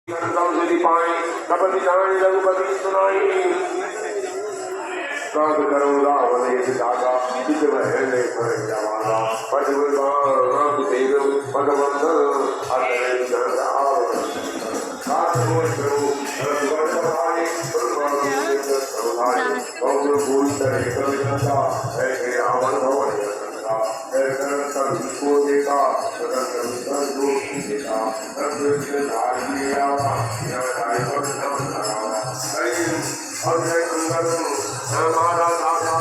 संस्कृति पाए कपति जाने रघुपति सुनाई कांत करो रावण ये दादा चित महले पर जवाना पतिवर्तमान राम तेज पदवंदन अतरे जन आवरण कांत मोह करो रघुवर पाए परमात्मा के सरोहाय कौन भूल करे कवि जनता है के रावण भवन जनता है करन को देखा करन कर जो देखा रघुवर के धार्मी आवा या दाई पर नाम लगावा कई और है सुंदर हमारा दादा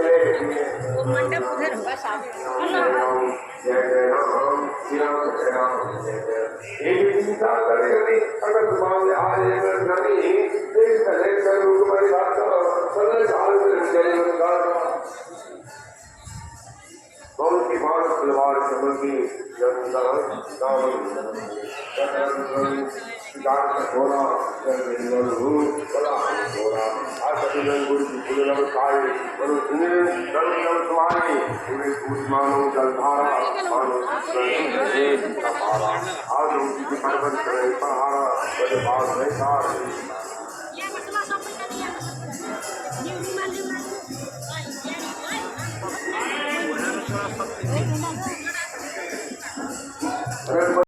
मंडप उधर होगा सामने। जय जय राम श्री राम जय राम जय जय एक चिंता करेगी अगर तुम्हारे आए नहीं देश कले कर तुम्हारी बात सदा साल जय बहुत की बार तलवार चमकी जनता गान घोड़ा बड़ा घोड़ा आज गुरु गुरु काय गुरु तुम्हारी पूरे पूछ मानो जलधारा मानो आज उनकी पर्वत पहाड़ा बड़े बाग में